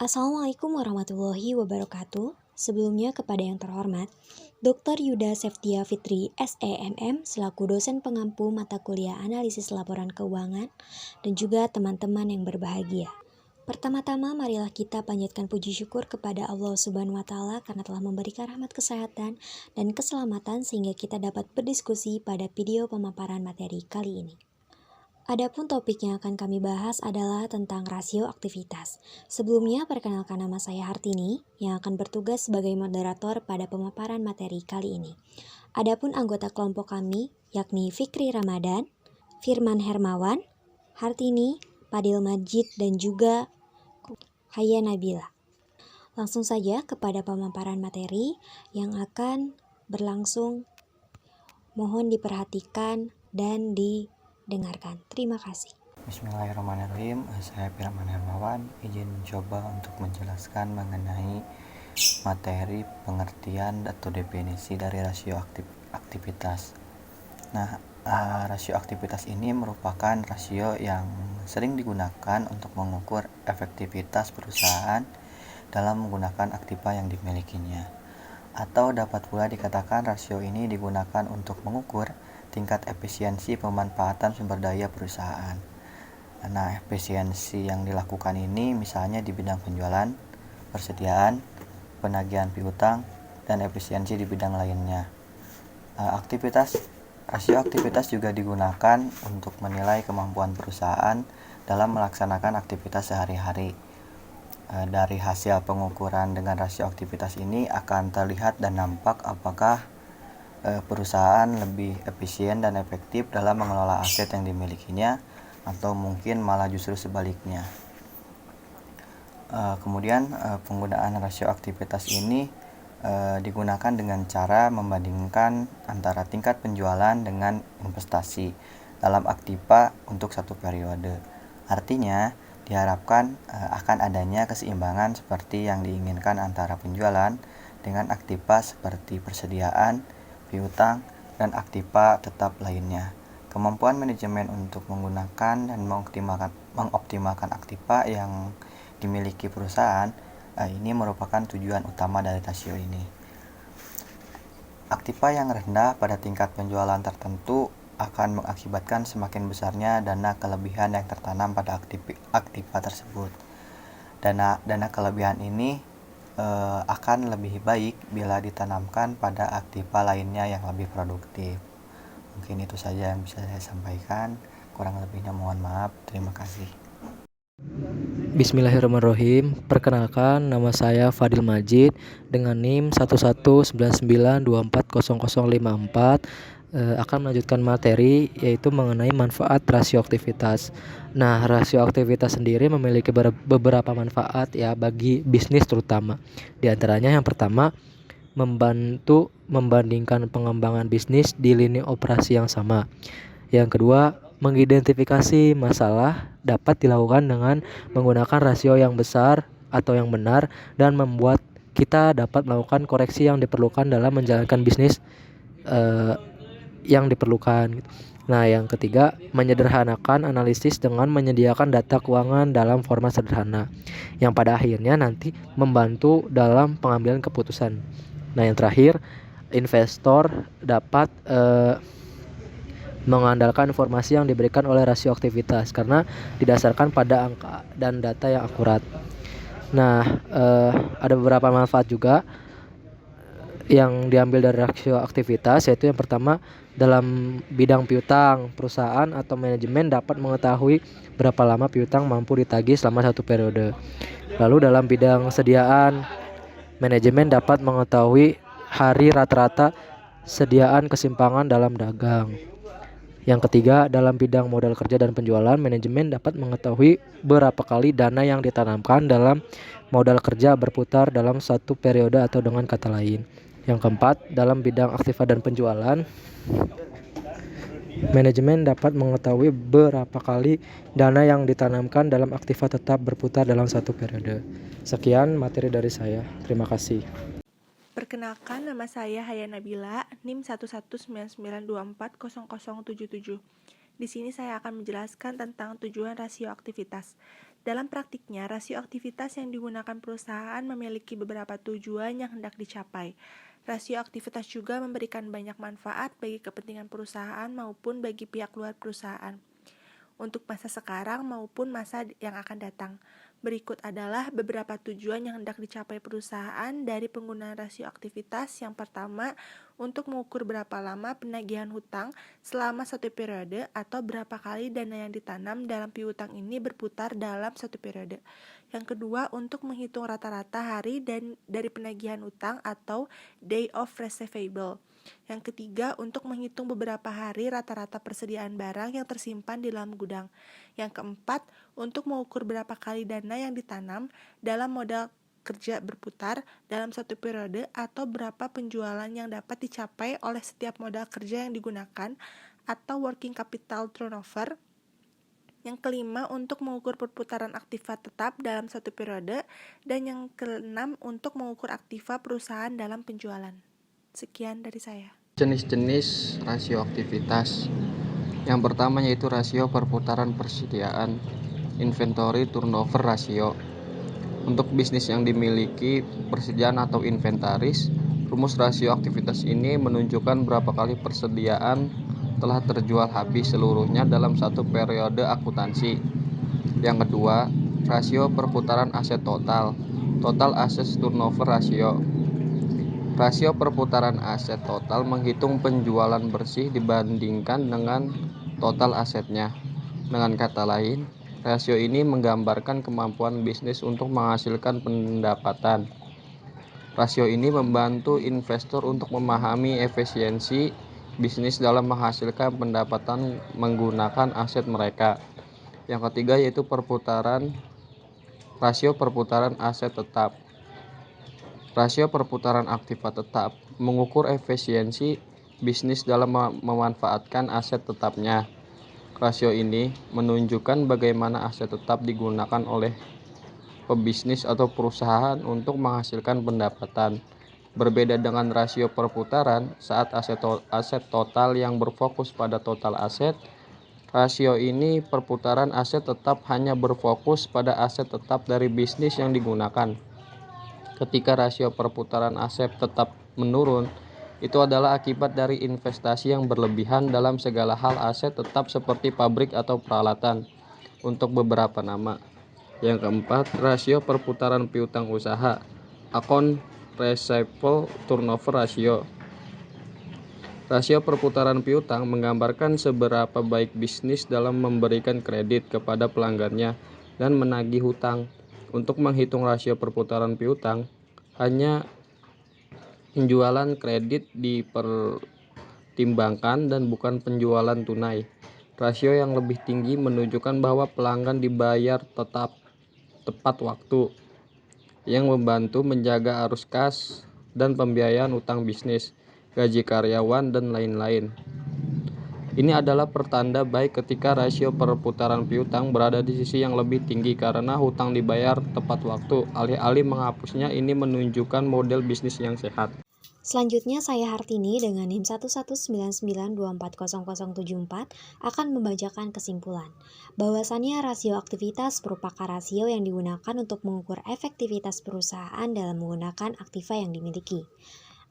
Assalamualaikum warahmatullahi wabarakatuh. Sebelumnya kepada yang terhormat, Dr. Yuda Seftia Fitri, SEMM, selaku dosen pengampu mata kuliah analisis laporan keuangan, dan juga teman-teman yang berbahagia. Pertama-tama, marilah kita panjatkan puji syukur kepada Allah Subhanahu wa Ta'ala karena telah memberikan rahmat kesehatan dan keselamatan sehingga kita dapat berdiskusi pada video pemaparan materi kali ini. Adapun topik yang akan kami bahas adalah tentang rasio aktivitas. Sebelumnya, perkenalkan nama saya Hartini yang akan bertugas sebagai moderator pada pemaparan materi kali ini. Adapun anggota kelompok kami yakni Fikri Ramadan, Firman Hermawan, Hartini, Padil Majid, dan juga Haya Nabila. Langsung saja kepada pemaparan materi yang akan berlangsung. Mohon diperhatikan dan dengarkan. Terima kasih. Bismillahirrahmanirrahim. Saya Firman Hermawan, izin mencoba untuk menjelaskan mengenai materi pengertian atau definisi dari rasio aktivitas. Nah, rasio aktivitas ini merupakan rasio yang sering digunakan untuk mengukur efektivitas perusahaan dalam menggunakan aktiva yang dimilikinya. Atau dapat pula dikatakan rasio ini digunakan untuk mengukur tingkat efisiensi pemanfaatan sumber daya perusahaan. Nah, efisiensi yang dilakukan ini misalnya di bidang penjualan, persediaan, penagihan piutang, dan efisiensi di bidang lainnya. Rasio aktivitas juga digunakan untuk menilai kemampuan perusahaan dalam melaksanakan aktivitas sehari-hari. Dari hasil pengukuran dengan rasio aktivitas ini akan terlihat dan nampak apakah perusahaan lebih efisien dan efektif dalam mengelola aset yang dimilikinya atau mungkin malah justru sebaliknya. Kemudian penggunaan rasio aktivitas ini digunakan dengan cara membandingkan antara tingkat penjualan dengan investasi dalam aktiva untuk satu periode. Artinya diharapkan akan adanya keseimbangan seperti yang diinginkan antara penjualan dengan aktiva seperti persediaan, piutang, dan aktiva tetap lainnya. Kemampuan manajemen untuk menggunakan dan mengoptimalkan aktiva yang dimiliki perusahaan ini merupakan tujuan utama dari rasio ini. Aktiva yang rendah pada tingkat penjualan tertentu akan mengakibatkan semakin besarnya dana kelebihan yang tertanam pada aktiva tersebut. Dana kelebihan ini akan lebih baik bila ditanamkan pada aktiva lainnya yang lebih produktif. Mungkin itu saja yang bisa saya sampaikan. Kurang lebihnya mohon maaf. Terima kasih. Bismillahirrahmanirrahim. Perkenalkan, nama saya Fadil Majid dengan NIM 1199240054 akan melanjutkan materi yaitu mengenai manfaat rasio aktivitas. Nah, rasio aktivitas sendiri memiliki beberapa manfaat ya bagi bisnis terutama. Di antaranya yang pertama, membantu membandingkan pengembangan bisnis di lini operasi yang sama. Yang kedua, mengidentifikasi masalah dapat dilakukan dengan menggunakan rasio yang besar atau yang benar dan membuat kita dapat melakukan koreksi yang diperlukan dalam menjalankan bisnis yang diperlukan. Nah, yang ketiga, menyederhanakan analisis dengan menyediakan data keuangan dalam format sederhana yang pada akhirnya nanti membantu dalam pengambilan keputusan. Nah, yang terakhir, investor dapat mengandalkan informasi yang diberikan oleh rasio aktivitas karena didasarkan pada angka dan data yang akurat. Nah, ada beberapa manfaat juga yang diambil dari rasio aktivitas, yaitu yang pertama, dalam bidang piutang, perusahaan atau manajemen dapat mengetahui berapa lama piutang mampu ditagih selama satu periode. Lalu dalam bidang sediaan, manajemen dapat mengetahui hari rata-rata sediaan kesimpangan dalam dagang. Yang ketiga, dalam bidang modal kerja dan penjualan, manajemen dapat mengetahui berapa kali dana yang ditanamkan dalam modal kerja berputar dalam satu periode atau dengan kata lain. Yang keempat, dalam bidang aktiva dan penjualan, manajemen dapat mengetahui berapa kali dana yang ditanamkan dalam aktiva tetap berputar dalam satu periode. Sekian materi dari saya. Terima kasih. Perkenalkan, nama saya Haya Nabila, NIM 1199240077. Di sini saya akan menjelaskan tentang tujuan rasio aktivitas. Dalam praktiknya, rasio aktivitas yang digunakan perusahaan memiliki beberapa tujuan yang hendak dicapai. Rasio aktivitas juga memberikan banyak manfaat bagi kepentingan perusahaan maupun bagi pihak luar perusahaan, untuk masa sekarang maupun masa yang akan datang. Berikut adalah beberapa tujuan yang hendak dicapai perusahaan dari penggunaan rasio aktivitas. Yang pertama, untuk mengukur berapa lama penagihan hutang selama satu periode atau berapa kali dana yang ditanam dalam piutang ini berputar dalam satu periode. Yang kedua, untuk menghitung rata-rata hari dari penagihan hutang atau day of receivable. Yang ketiga, untuk menghitung beberapa hari rata-rata persediaan barang yang tersimpan di dalam gudang. Yang keempat, untuk mengukur berapa kali dana yang ditanam dalam modal kerja berputar dalam satu periode atau berapa penjualan yang dapat dicapai oleh setiap modal kerja yang digunakan atau working capital turnover. Yang kelima, untuk mengukur perputaran aktiva tetap dalam satu periode. Dan yang keenam, untuk mengukur aktiva perusahaan dalam penjualan. Sekian dari saya. Jenis-jenis rasio aktivitas. Yang pertama yaitu rasio perputaran persediaan, inventory turnover ratio. Untuk bisnis yang dimiliki persediaan atau inventaris, rumus rasio aktivitas ini menunjukkan berapa kali persediaan telah terjual habis seluruhnya dalam satu periode akuntansi. Yang kedua, rasio perputaran aset total, total assets turnover ratio. Rasio perputaran aset total menghitung penjualan bersih dibandingkan dengan total asetnya. Dengan kata lain, rasio ini menggambarkan kemampuan bisnis untuk menghasilkan pendapatan. Rasio ini membantu investor untuk memahami efisiensi bisnis dalam menghasilkan pendapatan menggunakan aset mereka. Yang ketiga yaitu rasio perputaran aset tetap. Rasio perputaran aktiva tetap mengukur efisiensi bisnis dalam memanfaatkan aset tetapnya. Rasio ini menunjukkan bagaimana aset tetap digunakan oleh pebisnis atau perusahaan untuk menghasilkan pendapatan. Berbeda dengan rasio perputaran, saat aset total yang berfokus pada total aset, rasio ini perputaran aset tetap hanya berfokus pada aset tetap dari bisnis yang digunakan. Ketika rasio perputaran aset tetap menurun, itu adalah akibat dari investasi yang berlebihan dalam segala hal aset tetap seperti pabrik atau peralatan untuk beberapa nama. Yang keempat, rasio perputaran piutang usaha, account receivable turnover ratio. Rasio perputaran piutang menggambarkan seberapa baik bisnis dalam memberikan kredit kepada pelanggannya dan menagih hutang. Untuk menghitung rasio perputaran piutang, hanya penjualan kredit dipertimbangkan dan bukan penjualan tunai. Rasio yang lebih tinggi menunjukkan bahwa pelanggan dibayar tepat waktu, yang membantu menjaga arus kas dan pembiayaan utang bisnis, gaji karyawan, dan lain-lain. Ini adalah pertanda baik ketika rasio perputaran piutang berada di sisi yang lebih tinggi karena hutang dibayar tepat waktu. Alih-alih menghapusnya, ini menunjukkan model bisnis yang sehat. Selanjutnya saya Hartini dengan NIM 11992400074 akan membacakan kesimpulan bahwasannya rasio aktivitas merupakan rasio yang digunakan untuk mengukur efektivitas perusahaan dalam menggunakan aktiva yang dimiliki.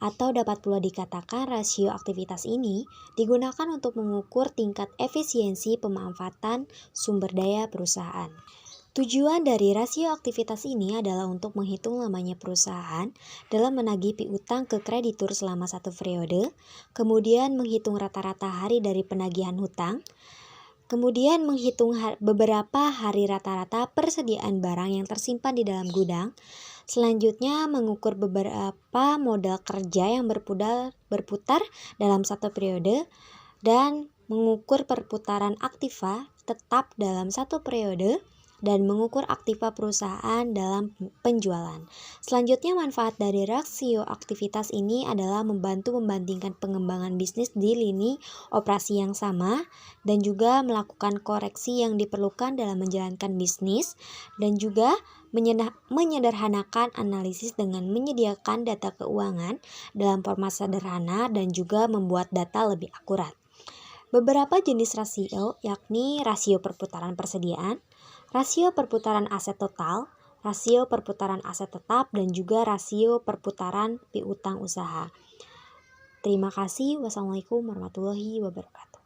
Atau dapat pula dikatakan rasio aktivitas ini digunakan untuk mengukur tingkat efisiensi pemanfaatan sumber daya perusahaan. Tujuan dari rasio aktivitas ini adalah untuk menghitung lamanya perusahaan dalam menagih piutang ke kreditur selama satu periode, kemudian menghitung rata-rata hari dari penagihan hutang, kemudian menghitung beberapa hari rata-rata persediaan barang yang tersimpan di dalam gudang. Selanjutnya mengukur beberapa modal kerja yang berputar dalam satu periode dan mengukur perputaran aktiva tetap dalam satu periode dan mengukur aktiva perusahaan dalam penjualan. Selanjutnya manfaat dari rasio aktivitas ini adalah membantu membandingkan pengembangan bisnis di lini operasi yang sama dan juga melakukan koreksi yang diperlukan dalam menjalankan bisnis dan juga menyederhanakan analisis dengan menyediakan data keuangan dalam format sederhana dan juga membuat data lebih akurat. Beberapa jenis rasio yakni rasio perputaran persediaan, rasio perputaran aset total, rasio perputaran aset tetap, dan juga rasio perputaran piutang usaha. Terima kasih. Wassalamualaikum warahmatullahi wabarakatuh.